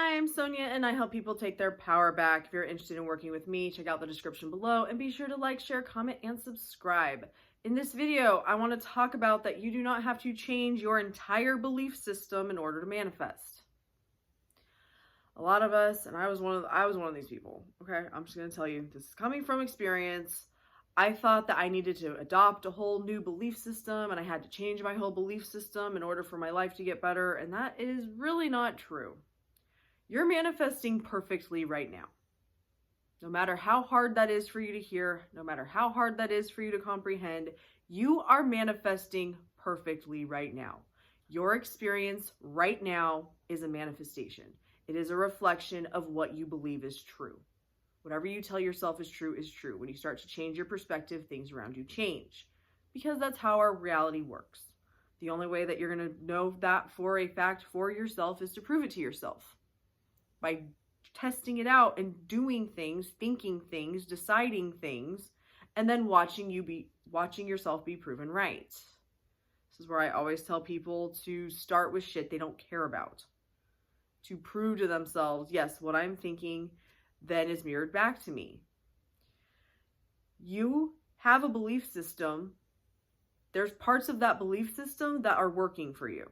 I'm Sonia and I help people take their power back. If you're interested in working with me, check out the description below and be sure to like, share, comment, and subscribe. In this video, I want to talk about that you do not have to change your entire belief system in order to manifest. A lot of us, and I was one of these people, okay? I'm just going to tell you, this is coming from experience. I thought that I needed to adopt a whole new belief system and I had to change my whole belief system in order for my life to get better, and that is really not true. You're manifesting perfectly right now. No matter how hard that is for you to hear, no matter how hard that is for you to comprehend, you are manifesting perfectly right now. Your experience right now is a manifestation. It is a reflection of what you believe is true. Whatever you tell yourself is true is true. When you start to change your perspective, things around you change. Because that's how our reality works. The only way that you're going to know that for a fact for yourself is to prove it to yourself. By testing it out and doing things, thinking things, deciding things, and then watching yourself be proven right. This is where I always tell people to start with shit they don't care about. To prove to themselves, yes, what I'm thinking then is mirrored back to me. You have a belief system. There's parts of that belief system that are working for you,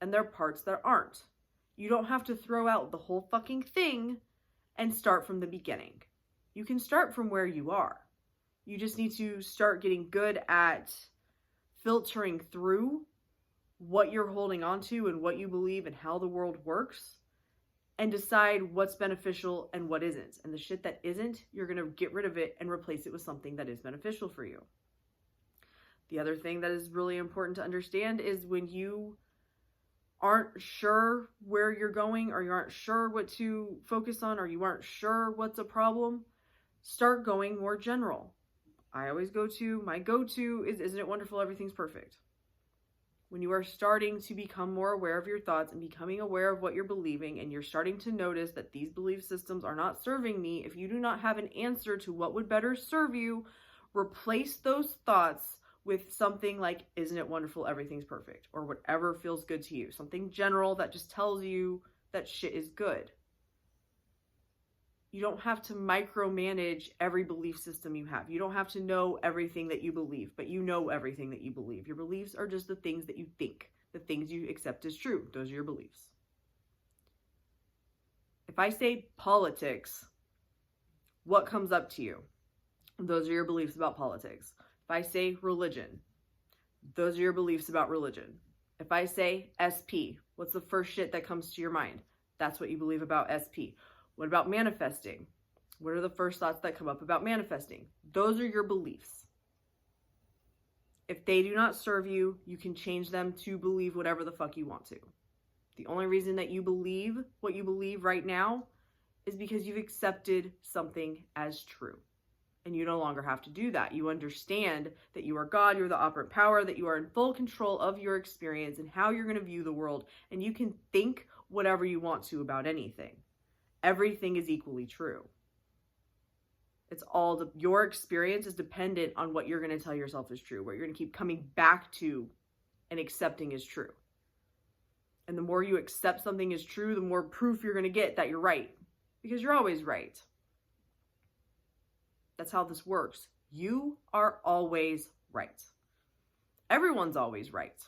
and there are parts that aren't. You don't have to throw out the whole fucking thing and start from the beginning. You can start from where you are. You just need to start getting good at filtering through what you're holding on to and what you believe and how the world works, and decide what's beneficial and what isn't. And the shit that isn't, you're going to get rid of it and replace it with something that is beneficial for you. The other thing that is really important to understand is when you aren't sure where you're going, or you aren't sure what to focus on, or you aren't sure what's a problem, start going more general. My go-to is, isn't it wonderful, everything's perfect. When you are starting to become more aware of your thoughts and becoming aware of what you're believing, and you're starting to notice that these belief systems are not serving me, if you do not have an answer to what would better serve you, replace those thoughts with something like, isn't it wonderful, everything's perfect, or whatever feels good to you. Something general that just tells you that shit is good. You don't have to micromanage every belief system you have. You don't have to know everything that you believe, but you know everything that you believe. Your beliefs are just the things that you think, the things you accept as true. Those are your beliefs. If I say politics, what comes up to you? Those are your beliefs about politics. If I say religion, those are your beliefs about religion. If I say SP, what's the first shit that comes to your mind? That's what you believe about SP. What about manifesting? What are the first thoughts that come up about manifesting? Those are your beliefs. If they do not serve you, you can change them to believe whatever the fuck you want to. The only reason that you believe what you believe right now is because you've accepted something as true. And you no longer have to do that. You understand that you are God, you're the operant power, that you are in full control of your experience and how you're going to view the world. And you can think whatever you want to about anything. Everything is equally true. Your experience is dependent on what you're going to tell yourself is true, what you're going to keep coming back to and accepting is true. And the more you accept something is true, the more proof you're going to get that you're right. Because you're always right. That's how this works. You are always right. Everyone's always right.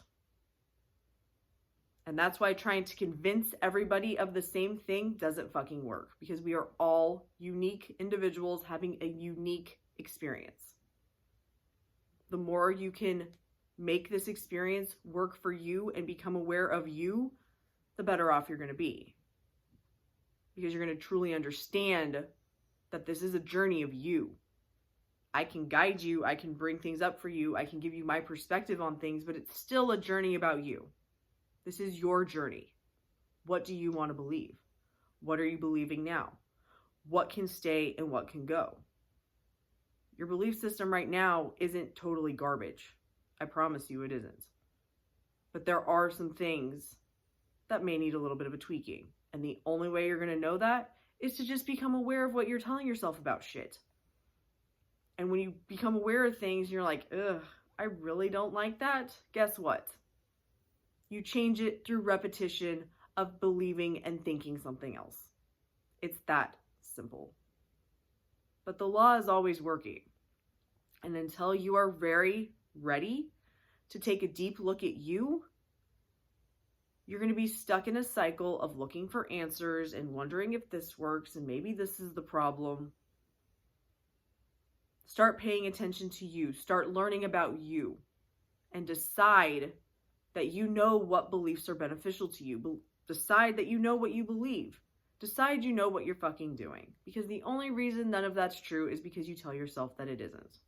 And that's why trying to convince everybody of the same thing doesn't fucking work. Because we are all unique individuals having a unique experience. The more you can make this experience work for you and become aware of you, the better off you're going to be. Because you're going to truly understand that this is a journey of you. I can guide you, I can bring things up for you, I can give you my perspective on things, but it's still a journey about you. This is your journey. What do you want to believe? What are you believing now? What can stay and what can go? Your belief system right now isn't totally garbage. I promise you it isn't. But there are some things that may need a little bit of a tweaking. And the only way you're going to know that is to just become aware of what you're telling yourself about shit. And when you become aware of things, you're like, ugh, I really don't like that. Guess what? You change it through repetition of believing and thinking something else. It's that simple. But the law is always working. And until you are very ready to take a deep look at you, you're going to be stuck in a cycle of looking for answers and wondering if this works and maybe this is the problem. Start paying attention to you. Start learning about you and decide that you know what beliefs are beneficial to you. Decide that you know what you believe. Decide you know what you're fucking doing. Because the only reason none of that's true is because you tell yourself that it isn't.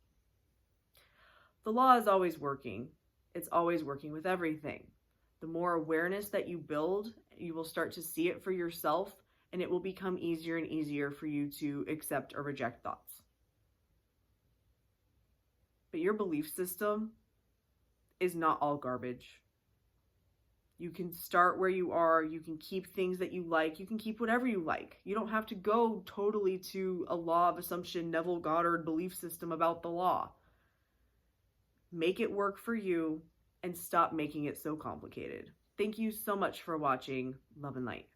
The law is always working. It's always working with everything. The more awareness that you build, you will start to see it for yourself, and it will become easier and easier for you to accept or reject thoughts. But your belief system is not all garbage. You can start where you are. You can keep things that you like. You can keep whatever you like. You don't have to go totally to a law of assumption, Neville Goddard belief system about the law. Make it work for you and stop making it so complicated. Thank you so much for watching. Love and light.